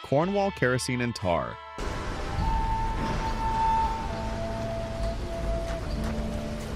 Cornwall Kerosene Tar.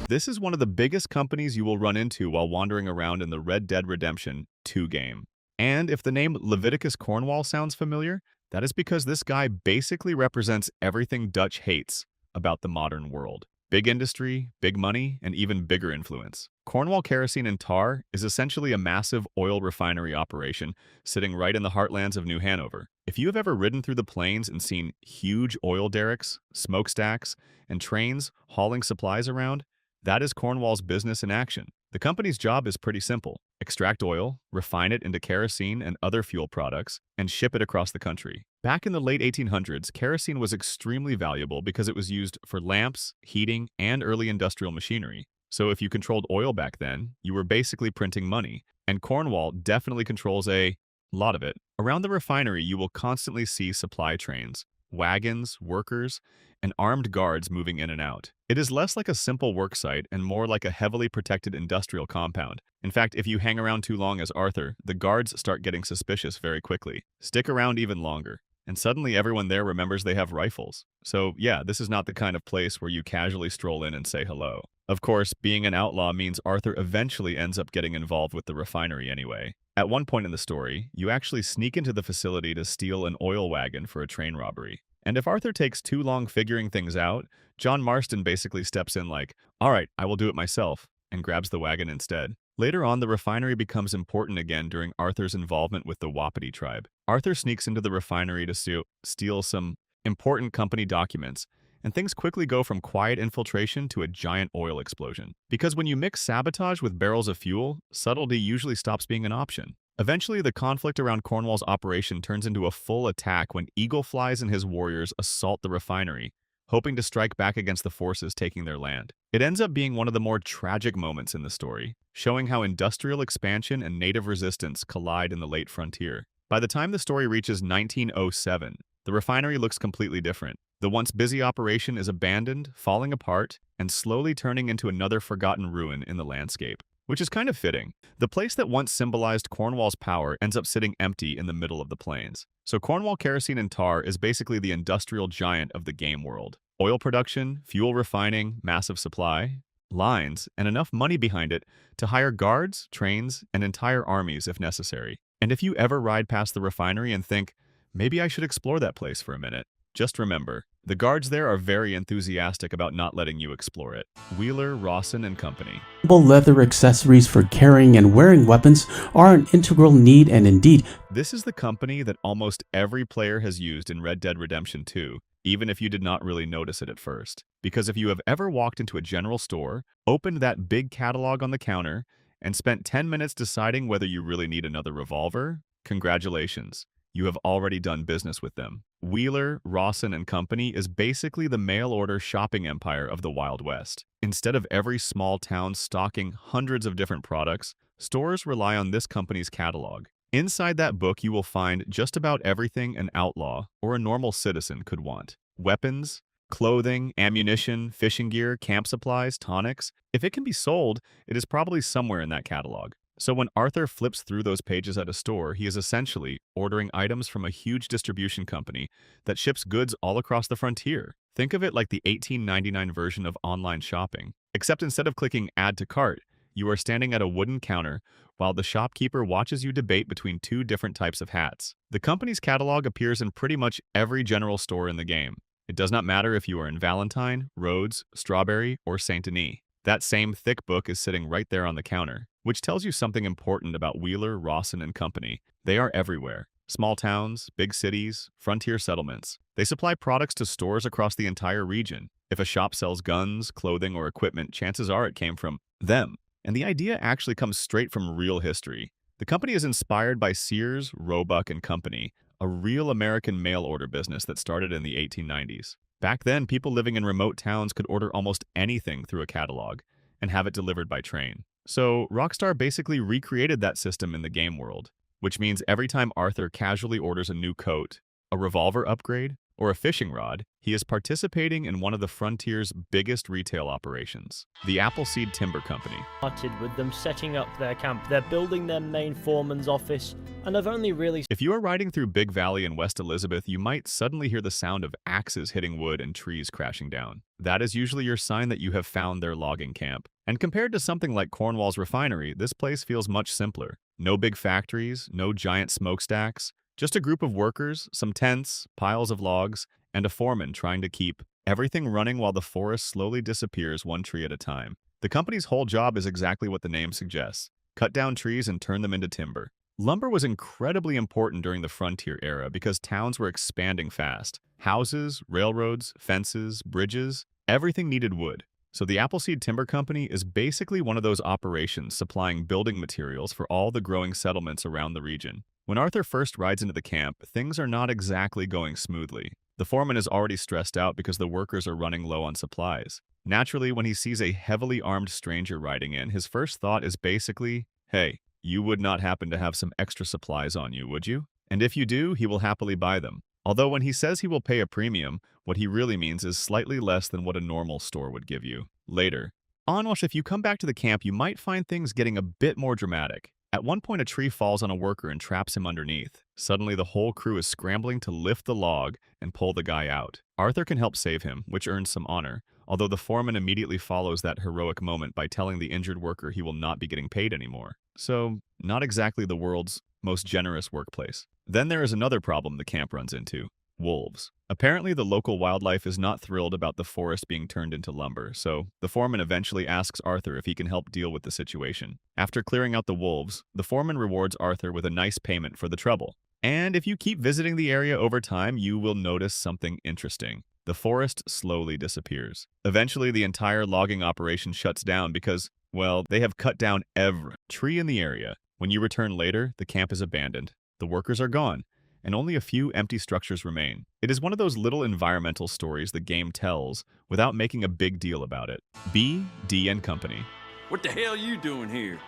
This is one of the biggest companies you will run into while wandering around in the Red Dead Redemption 2 game. And if the name Leviticus Cornwall sounds familiar, that is because this guy basically represents everything Dutch hates about the modern world. Big industry, big money, and even bigger influence. Cornwall Kerosene Tar is essentially a massive oil refinery operation sitting right in the heartlands of New Hanover. If you have ever ridden through the plains and seen huge oil derricks, smokestacks, and trains hauling supplies around, that is Cornwall's business in action. The company's job is pretty simple. Extract oil, refine it into kerosene and other fuel products, and ship it across the country. Back in the late 1800s, kerosene was extremely valuable because it was used for lamps, heating, and early industrial machinery. So if you controlled oil back then, you were basically printing money. And Cornwall definitely controls a lot of it. Around the refinery, you will constantly see supply trains, wagons, workers, and armed guards moving in and out. It is less like a simple work site and more like a heavily protected industrial compound. In fact, if you hang around too long as Arthur, the guards start getting suspicious very quickly. Stick around even longer, and suddenly everyone there remembers they have rifles. So yeah, this is not the kind of place where you casually stroll in and say hello. Of course, being an outlaw means Arthur eventually ends up getting involved with the refinery anyway. At one point in the story, you actually sneak into the facility to steal an oil wagon for a train robbery. And if Arthur takes too long figuring things out, John Marston basically steps in like, "All right, I will do it myself," and grabs the wagon instead. Later on, the refinery becomes important again during Arthur's involvement with the Wapiti tribe. Arthur sneaks into the refinery to steal some important company documents, and things quickly go from quiet infiltration to a giant oil explosion. Because when you mix sabotage with barrels of fuel, subtlety usually stops being an option. Eventually, the conflict around Cornwall's operation turns into a full attack when Eagle Flies and his warriors assault the refinery, hoping to strike back against the forces taking their land. It ends up being one of the more tragic moments in the story, showing how industrial expansion and native resistance collide in the late frontier. By the time the story reaches 1907, the refinery looks completely different. The once busy operation is abandoned, falling apart, and slowly turning into another forgotten ruin in the landscape. Which is kind of fitting. The place that once symbolized Cornwall's power ends up sitting empty in the middle of the plains. So Cornwall Kerosene Tar is basically the industrial giant of the game world. Oil production, fuel refining, massive supply, lines, and enough money behind it to hire guards, trains, and entire armies if necessary. And if you ever ride past the refinery and think, maybe I should explore that place for a minute, just remember, the guards there are very enthusiastic about not letting you explore it. Wheeler, Rawson Company. Leather accessories for carrying and wearing weapons are an integral need, and indeed, this is the company that almost every player has used in Red Dead Redemption 2, even if you did not really notice it at first. Because if you have ever walked into a general store, opened that big catalog on the counter, and spent 10 minutes deciding whether you really need another revolver, congratulations. You have already done business with them. Wheeler, Rawson Company is basically the mail-order shopping empire of the Wild West. Instead of every small town stocking hundreds of different products, stores rely on this company's catalog. Inside that book, you will find just about everything an outlaw or a normal citizen could want. Weapons, clothing, ammunition, fishing gear, camp supplies, tonics. If it can be sold, it is probably somewhere in that catalog. So when Arthur flips through those pages at a store, he is essentially ordering items from a huge distribution company that ships goods all across the frontier. Think of it like the 1899 version of online shopping. Except instead of clicking Add to Cart, you are standing at a wooden counter while the shopkeeper watches you debate between two different types of hats. The company's catalog appears in pretty much every general store in the game. It does not matter if you are in Valentine, Rhodes, Strawberry, or St. Denis. That same thick book is sitting right there on the counter, which tells you something important about Wheeler, Rawson Company. They are everywhere. Small towns, big cities, frontier settlements. They supply products to stores across the entire region. If a shop sells guns, clothing, or equipment, chances are it came from them. And the idea actually comes straight from real history. The company is inspired by Sears, Roebuck Company, a real American mail-order business that started in the 1890s. Back then, people living in remote towns could order almost anything through a catalog and have it delivered by train. So Rockstar basically recreated that system in the game world, which means every time Arthur casually orders a new coat, a revolver upgrade, or a fishing rod, he is participating in one of the frontier's biggest retail operations, the Appleseed Timber Company. Started with them setting up their camp. They're building their main foreman's office, and I've only really... If you are riding through Big Valley in West Elizabeth, you might suddenly hear the sound of axes hitting wood and trees crashing down. That is usually your sign that you have found their logging camp. And compared to something like Cornwall's refinery, this place feels much simpler. No big factories, no giant smokestacks, just a group of workers, some tents, piles of logs, and a foreman trying to keep everything running while the forest slowly disappears one tree at a time. The company's whole job is exactly what the name suggests: cut down trees and turn them into timber. Lumber was incredibly important during the frontier era because towns were expanding fast. Houses, railroads, fences, bridges, everything needed wood. So the Appleseed Timber Company is basically one of those operations supplying building materials for all the growing settlements around the region. When Arthur first rides into the camp, things are not exactly going smoothly. The foreman is already stressed out because the workers are running low on supplies. Naturally, when he sees a heavily armed stranger riding in, his first thought is basically, hey, you would not happen to have some extra supplies on you, would you? And if you do, he will happily buy them. Although when he says he will pay a premium, what he really means is slightly less than what a normal store would give you. Later. Onwash, if you come back to the camp, you might find things getting a bit more dramatic. At one point, a tree falls on a worker and traps him underneath. Suddenly, the whole crew is scrambling to lift the log and pull the guy out. Arthur can help save him, which earns some honor, although the foreman immediately follows that heroic moment by telling the injured worker he will not be getting paid anymore. So, not exactly the world's most generous workplace. Then there is another problem the camp runs into: wolves. Apparently, the local wildlife is not thrilled about the forest being turned into lumber, so the foreman eventually asks Arthur if he can help deal with the situation. After clearing out the wolves, the foreman rewards Arthur with a nice payment for the trouble. And if you keep visiting the area over time, you will notice something interesting. The forest slowly disappears. Eventually, the entire logging operation shuts down because, well, they have cut down every tree in the area. When you return later, the camp is abandoned. The workers are gone, and only a few empty structures remain. It is one of those little environmental stories the game tells without making a big deal about it. B.D. & Company. What the hell you doing here?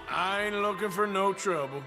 I ain't looking for no trouble.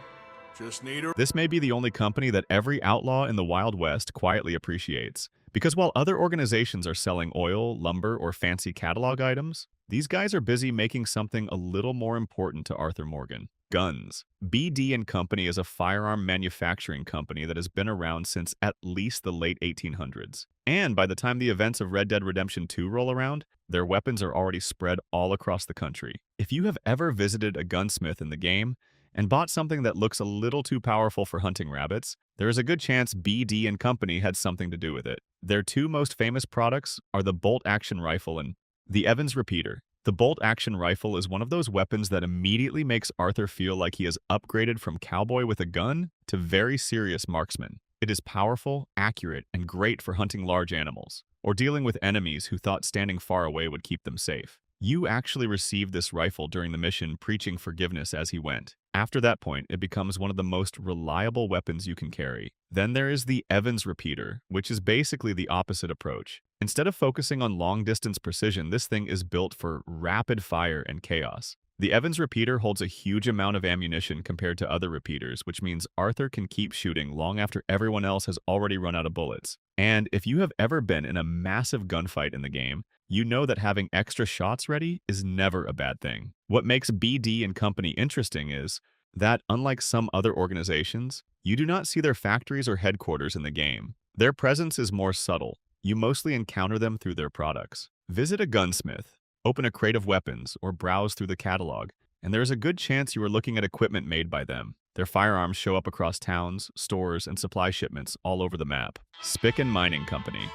Just need a... This may be the only company that every outlaw in the Wild West quietly appreciates. Because while other organizations are selling oil, lumber, or fancy catalog items, these guys are busy making something a little more important to Arthur Morgan: guns. B.D. & Company is a firearm manufacturing company that has been around since at least the late 1800s. And by the time the events of Red Dead Redemption 2 roll around, their weapons are already spread all across the country. If you have ever visited a gunsmith in the game and bought something that looks a little too powerful for hunting rabbits, there is a good chance B.D. & Company had something to do with it. Their two most famous products are the bolt-action rifle and the Evans repeater. The bolt-action rifle is one of those weapons that immediately makes Arthur feel like he has upgraded from cowboy with a gun to very serious marksman. It is powerful, accurate, and great for hunting large animals, or dealing with enemies who thought standing far away would keep them safe. You actually received this rifle during the mission, preaching forgiveness as he went. After that point, it becomes one of the most reliable weapons you can carry. Then there is the Evans repeater, which is basically the opposite approach. Instead of focusing on long-distance precision, this thing is built for rapid fire and chaos. The Evans repeater holds a huge amount of ammunition compared to other repeaters, which means Arthur can keep shooting long after everyone else has already run out of bullets. And if you have ever been in a massive gunfight in the game, you know that having extra shots ready is never a bad thing. What makes B.D. & Company interesting is that, unlike some other organizations, you do not see their factories or headquarters in the game. Their presence is more subtle. You mostly encounter them through their products. Visit a gunsmith, open a crate of weapons, or browse through the catalog, and there is a good chance you are looking at equipment made by them. Their firearms show up across towns, stores, and supply shipments all over the map. Spicking Mining Company.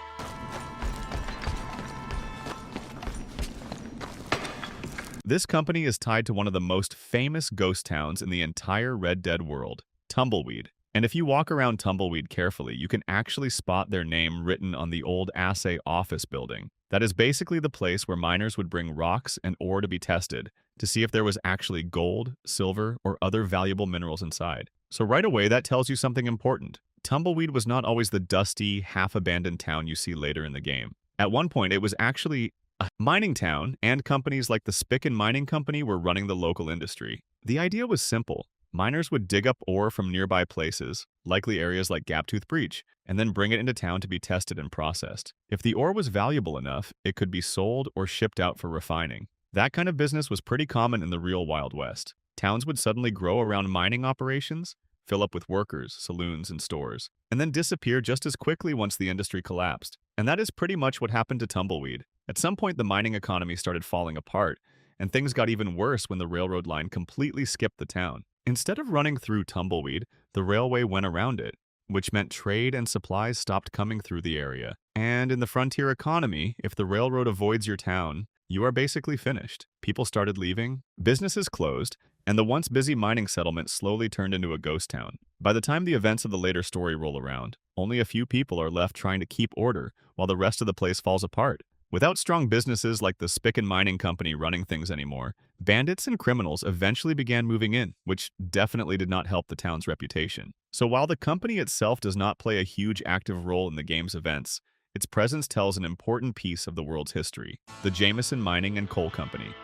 This company is tied to one of the most famous ghost towns in the entire Red Dead world, Tumbleweed. And if you walk around Tumbleweed carefully, you can actually spot their name written on the old assay office building. That is basically the place where miners would bring rocks and ore to be tested to see if there was actually gold, silver, or other valuable minerals inside. So right away, that tells you something important. Tumbleweed was not always the dusty, half-abandoned town you see later in the game. At one point, it was actually a mining town, and companies like the Spicking Mining Company were running the local industry. The idea was simple: Miners would dig up ore from nearby places, likely areas like Gaptooth Breach, and then bring it into town to be tested and processed. If the ore was valuable enough, it could be sold or shipped out for refining. That kind of business was pretty common in the real Wild West. Towns would suddenly grow around mining operations, fill up with workers, saloons, and stores, and then disappear just as quickly once the industry collapsed. And that is pretty much what happened to Tumbleweed. At some point, the mining economy started falling apart, and things got even worse when the railroad line completely skipped the town. Instead of running through Tumbleweed, the railway went around it, which meant trade and supplies stopped coming through the area. And in the frontier economy, if the railroad avoids your town, you are basically finished. People started leaving, businesses closed, and the once busy mining settlement slowly turned into a ghost town. By the time the events of the later story roll around, only a few people are left trying to keep order while the rest of the place falls apart. Without strong businesses like the Spicking Mining Company running things anymore, bandits and criminals eventually began moving in, which definitely did not help the town's reputation. So while the company itself does not play a huge active role in the game's events, its presence tells an important piece of the world's history: the Jameson Mining and Coal Company.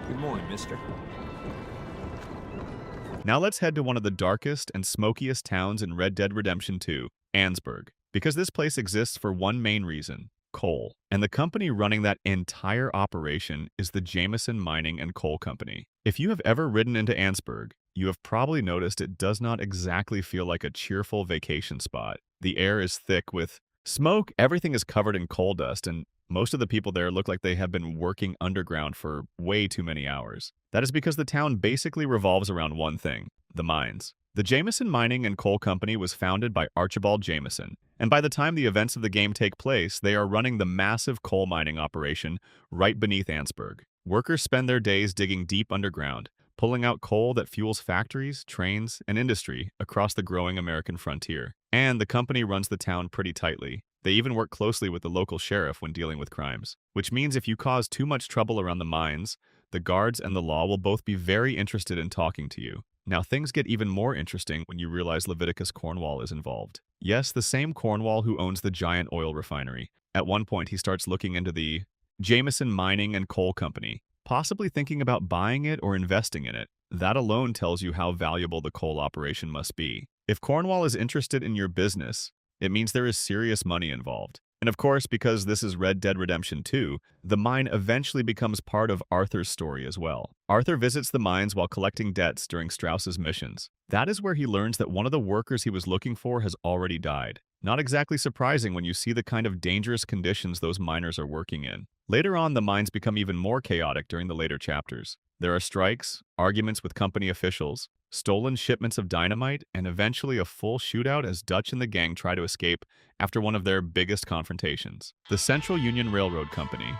Good morning, mister. Now let's head to one of the darkest and smokiest towns in Red Dead Redemption 2, Annesburg. Because this place exists for one main reason: coal. And the company running that entire operation is the Jameson Mining and Coal Company. If you have ever ridden into Annesburg, you have probably noticed it does not exactly feel like a cheerful vacation spot. The air is thick with smoke, everything is covered in coal dust, and most of the people there look like they have been working underground for way too many hours. That is because the town basically revolves around one thing: the mines. The Jameson Mining and Coal Company was founded by Archibald Jameson, and by the time the events of the game take place, they are running the massive coal mining operation right beneath Annesburg. Workers spend their days digging deep underground, pulling out coal that fuels factories, trains, and industry across the growing American frontier. And the company runs the town pretty tightly. They even work closely with the local sheriff when dealing with crimes, which means if you cause too much trouble around the mines, the guards and the law will both be very interested in talking to you. Now things get even more interesting when you realize Leviticus Cornwall is involved. Yes, the same Cornwall who owns the giant oil refinery. At one point, he starts looking into the Jameson Mining and Coal Company, possibly thinking about buying it or investing in it. That alone tells you how valuable the coal operation must be. If Cornwall is interested in your business, it means there is serious money involved. And of course, because this is Red Dead Redemption 2, the mine eventually becomes part of Arthur's story as well. Arthur visits the mines while collecting debts during Strauss's missions. That is where he learns that one of the workers he was looking for has already died. Not exactly surprising when you see the kind of dangerous conditions those miners are working in. Later on, the mines become even more chaotic during the later chapters. There are strikes, arguments with company officials, stolen shipments of dynamite, and eventually a full shootout as Dutch and the gang try to escape after one of their biggest confrontations. The Central Union Railroad Company.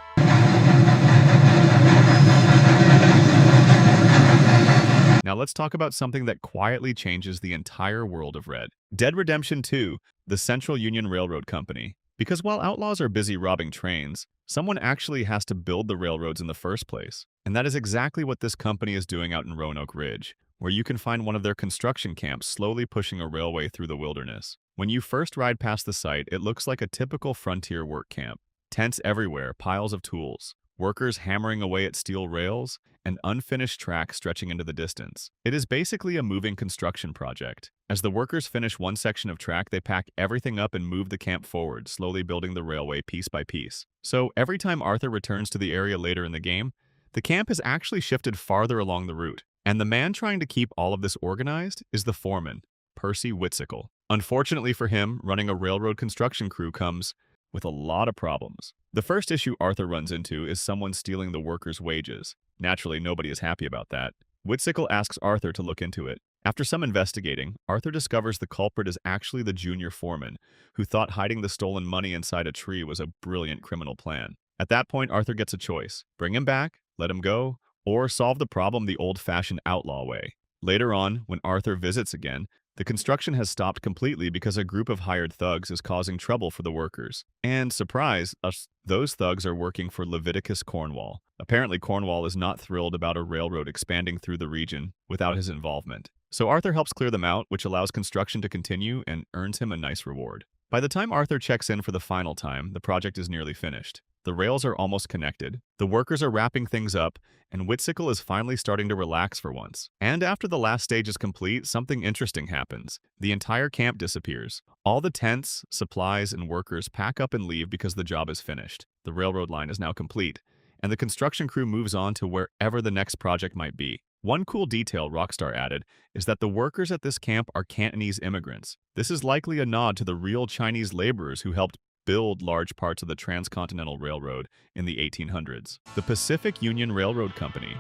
Now let's talk about something that quietly changes the entire world of Red Dead Redemption 2, the Central Union Railroad Company. Because while outlaws are busy robbing trains, someone actually has to build the railroads in the first place. And that is exactly what this company is doing out in Roanoke Ridge, where you can find one of their construction camps slowly pushing a railway through the wilderness. When you first ride past the site, it looks like a typical frontier work camp. Tents everywhere, piles of tools, workers hammering away at steel rails, and unfinished track stretching into the distance. It is basically a moving construction project. As the workers finish one section of track, they pack everything up and move the camp forward, slowly building the railway piece by piece. So every time Arthur returns to the area later in the game, the camp has actually shifted farther along the route. And the man trying to keep all of this organized is the foreman, Percy Whitsickle. Unfortunately for him, running a railroad construction crew comes with a lot of problems. The first issue Arthur runs into is someone stealing the workers' wages. Naturally, nobody is happy about that. Whitsickle asks Arthur to look into it. After some investigating, Arthur discovers the culprit is actually the junior foreman, who thought hiding the stolen money inside a tree was a brilliant criminal plan. At that point, Arthur gets a choice: bring him back, let him go, or solve the problem the old-fashioned outlaw way. Later on, when Arthur visits again, the construction has stopped completely because a group of hired thugs is causing trouble for the workers. And surprise, those thugs are working for Leviticus Cornwall. Apparently, Cornwall is not thrilled about a railroad expanding through the region without his involvement. So Arthur helps clear them out, which allows construction to continue and earns him a nice reward. By the time Arthur checks in for the final time, the project is nearly finished. The rails are almost connected. The workers are wrapping things up, and Whitsickle is finally starting to relax for once. And after the last stage is complete, something interesting happens. The entire camp disappears. All the tents, supplies, and workers pack up and leave because the job is finished. The railroad line is now complete, and the construction crew moves on to wherever the next project might be. One cool detail Rockstar added is that the workers at this camp are Cantonese immigrants. This is likely a nod to the real Chinese laborers who helped build large parts of the Transcontinental Railroad in the 1800s. The Pacific Union Railroad Company.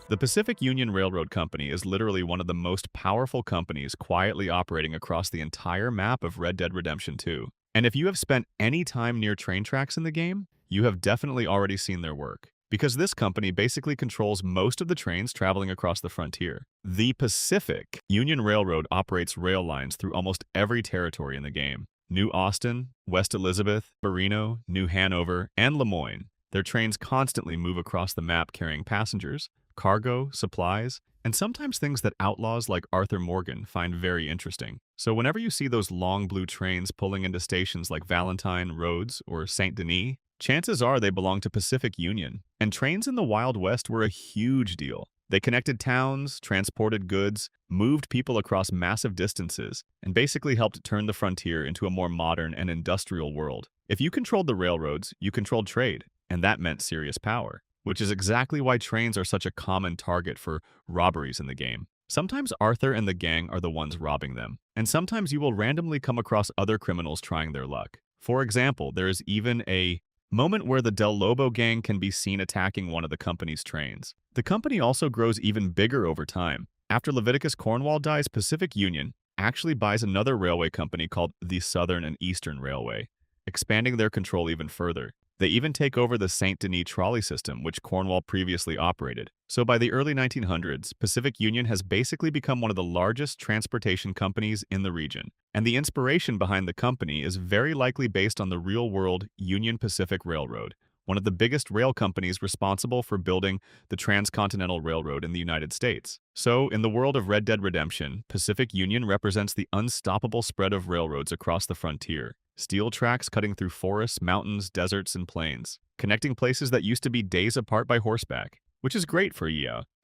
The Pacific Union Railroad Company is literally one of the most powerful companies quietly operating across the entire map of Red Dead Redemption 2. And if you have spent any time near train tracks in the game, you have definitely already seen their work, because this company basically controls most of the trains traveling across the frontier. The Pacific Union Railroad operates rail lines through almost every territory in the game. New Austin, West Elizabeth, Barino, New Hanover, and Lemoyne. Their trains constantly move across the map carrying passengers, cargo, supplies, and sometimes things that outlaws like Arthur Morgan find very interesting. So whenever you see those long blue trains pulling into stations like Valentine, Rhodes, or Saint Denis, chances are they belong to Pacific Union. And trains in the Wild West were a huge deal. They connected towns, transported goods, moved people across massive distances, and basically helped turn the frontier into a more modern and industrial world. If you controlled the railroads, you controlled trade, and that meant serious power, which is exactly why trains are such a common target for robberies in the game. Sometimes Arthur and the gang are the ones robbing them, and sometimes you will randomly come across other criminals trying their luck. For example, there is even a moment where the Del Lobo gang can be seen attacking one of the company's trains. The company also grows even bigger over time. After Leviticus Cornwall dies, Pacific Union actually buys another railway company called the Southern and Eastern Railway, expanding their control even further. They even take over the Saint Denis trolley system, which Cornwall previously operated. So by the early 1900s, Pacific Union has basically become one of the largest transportation companies in the region. And the inspiration behind the company is very likely based on the real-world Union Pacific Railroad, one of the biggest rail companies responsible for building the Transcontinental Railroad in the United States. So, in the world of Red Dead Redemption, Pacific Union represents the unstoppable spread of railroads across the frontier. Steel tracks cutting through forests, mountains, deserts, and plains, connecting places that used to be days apart by horseback, which is great for,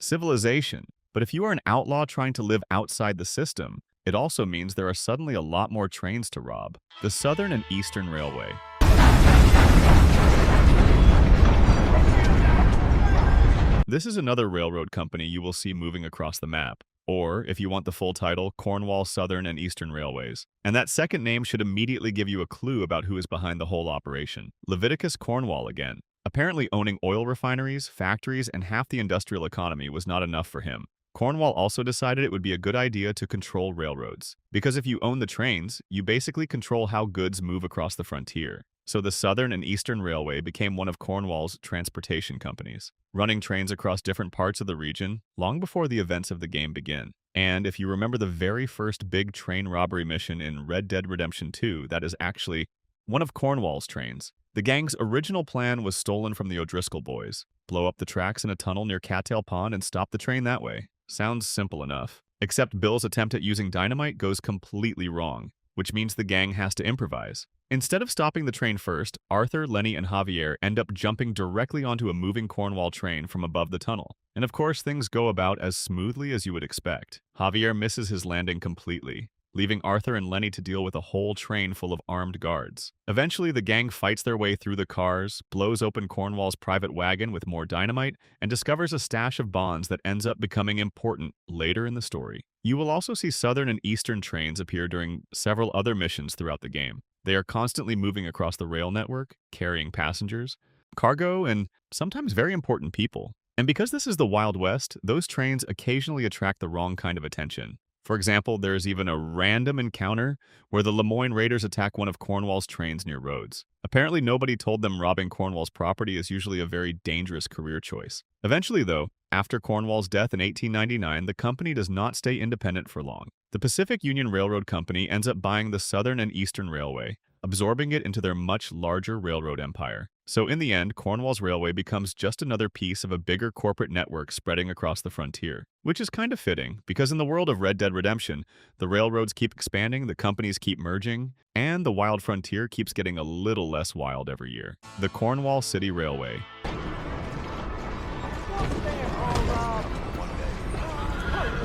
civilization. But if you are an outlaw trying to live outside the system, it also means there are suddenly a lot more trains to rob. The Southern and Eastern Railway. This is another railroad company you will see moving across the map. Or, if you want the full title, Cornwall Southern and Eastern Railways. And that second name should immediately give you a clue about who is behind the whole operation. Leviticus Cornwall again. Apparently owning oil refineries, factories, and half the industrial economy was not enough for him. Cornwall also decided it would be a good idea to control railroads. Because if you own the trains, you basically control how goods move across the frontier. So the Southern and Eastern Railway became one of Cornwall's transportation companies, running trains across different parts of the region long before the events of the game begin. And if you remember the very first big train robbery mission in Red Dead Redemption 2, that is actually one of Cornwall's trains. The gang's original plan was stolen from the O'Driscoll boys. Blow up the tracks in a tunnel near Cattail Pond and stop the train that way. Sounds simple enough. Except Bill's attempt at using dynamite goes completely wrong, which means the gang has to improvise. Instead of stopping the train first, Arthur, Lenny, and Javier end up jumping directly onto a moving Cornwall train from above the tunnel. And of course, things go about as smoothly as you would expect. Javier misses his landing completely, leaving Arthur and Lenny to deal with a whole train full of armed guards. Eventually, the gang fights their way through the cars, blows open Cornwall's private wagon with more dynamite, and discovers a stash of bonds that ends up becoming important later in the story. You will also see Southern and Eastern trains appear during several other missions throughout the game. They are constantly moving across the rail network, carrying passengers, cargo, and sometimes very important people. And because this is the Wild West, those trains occasionally attract the wrong kind of attention. For example, there is even a random encounter where the Lemoyne Raiders attack one of Cornwall's trains near Rhodes. Apparently, nobody told them robbing Cornwall's property is usually a very dangerous career choice. Eventually, though, after Cornwall's death in 1899, the company does not stay independent for long. The Pacific Union Railroad Company ends up buying the Southern and Eastern Railway, absorbing it into their much larger railroad empire. So in the end, Cornwall's railway becomes just another piece of a bigger corporate network spreading across the frontier. Which is kind of fitting, because in the world of Red Dead Redemption, the railroads keep expanding, the companies keep merging, and the wild frontier keeps getting a little less wild every year. The Cornwall City Railway.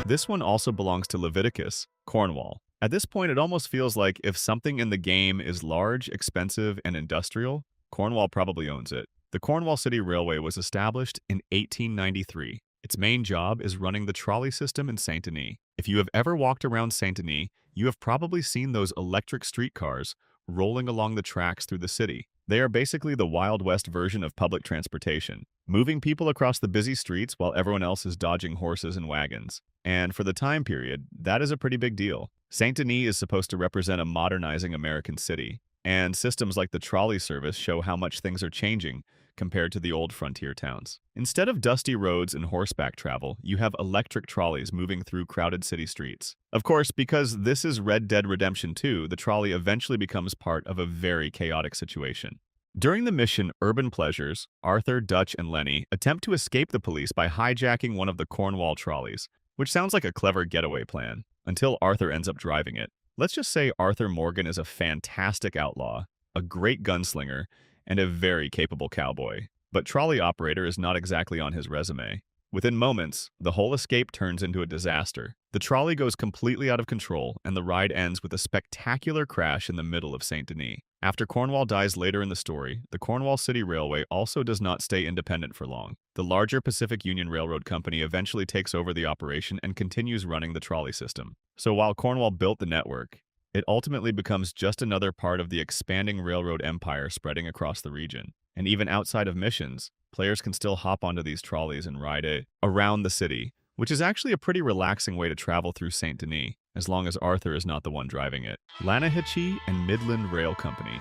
This one also belongs to Leviticus, Cornwall. At this point, it almost feels like if something in the game is large, expensive, and industrial, Cornwall probably owns it. The Cornwall City Railway was established in 1893. Its main job is running the trolley system in Saint Denis. If you have ever walked around Saint Denis, you have probably seen those electric streetcars rolling along the tracks through the city. They are basically the Wild West version of public transportation, moving people across the busy streets while everyone else is dodging horses and wagons. And for the time period, that is a pretty big deal. Saint Denis is supposed to represent a modernizing American city, and systems like the trolley service show how much things are changing compared to the old frontier towns. Instead of dusty roads and horseback travel, you have electric trolleys moving through crowded city streets. Of course, because this is Red Dead Redemption 2, the trolley eventually becomes part of a very chaotic situation. During the mission Urban Pleasures, Arthur, Dutch, and Lenny attempt to escape the police by hijacking one of the Cornwall trolleys, which sounds like a clever getaway plan, until Arthur ends up driving it. Let's just say Arthur Morgan is a fantastic outlaw, a great gunslinger, and a very capable cowboy. But trolley operator is not exactly on his resume. Within moments, the whole escape turns into a disaster. The trolley goes completely out of control, and the ride ends with a spectacular crash in the middle of Saint Denis. After Cornwall dies later in the story, the Cornwall City Railway also does not stay independent for long. The larger Pacific Union Railroad Company eventually takes over the operation and continues running the trolley system. So while Cornwall built the network, it ultimately becomes just another part of the expanding railroad empire spreading across the region. And even outside of missions, players can still hop onto these trolleys and ride it around the city, which is actually a pretty relaxing way to travel through Saint Denis, as long as Arthur is not the one driving it. Lannahechee and Midland Rail Company.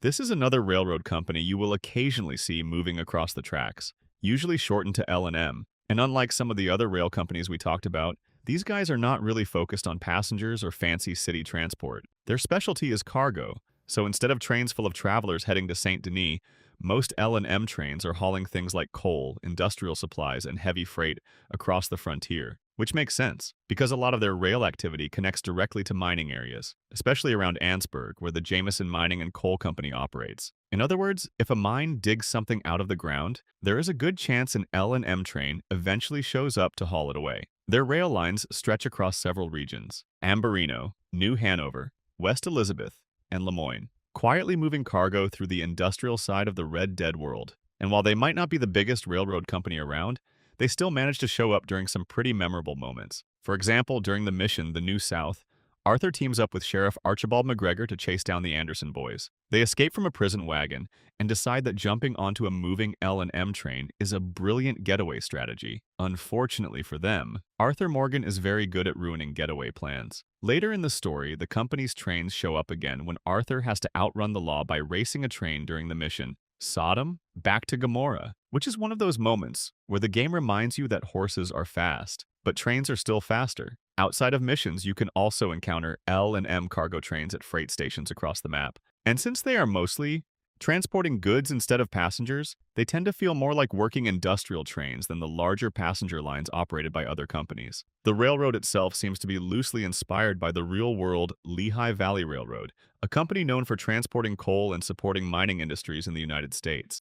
This is another railroad company you will occasionally see moving across the tracks, usually shortened to L&M. And unlike some of the other rail companies we talked about, these guys are not really focused on passengers or fancy city transport. Their specialty is cargo, so instead of trains full of travelers heading to Saint Denis, most L&M trains are hauling things like coal, industrial supplies, and heavy freight across the frontier, which makes sense, because a lot of their rail activity connects directly to mining areas, especially around Annesburg, where the Jameson Mining and Coal Company operates. In other words, if a mine digs something out of the ground, there is a good chance an L&M train eventually shows up to haul it away. Their rail lines stretch across several regions: Ambarino, New Hanover, West Elizabeth, and Lemoyne, quietly moving cargo through the industrial side of the Red Dead world. And while they might not be the biggest railroad company around, they still manage to show up during some pretty memorable moments. For example, during the mission The New South, Arthur teams up with Sheriff Archibald McGregor to chase down the Anderson boys. They escape from a prison wagon and decide that jumping onto a moving L&M train is a brilliant getaway strategy. Unfortunately for them, Arthur Morgan is very good at ruining getaway plans. Later in the story, the company's trains show up again when Arthur has to outrun the law by racing a train during the mission Sodom back to Gomorrah, which is one of those moments where the game reminds you that horses are fast, but trains are still faster. Outside of missions, you can also encounter L&M cargo trains at freight stations across the map. And since they are mostly transporting goods instead of passengers, they tend to feel more like working industrial trains than the larger passenger lines operated by other companies. The railroad itself seems to be loosely inspired by the real-world Lehigh Valley Railroad, a company known for transporting coal and supporting mining industries in the United States.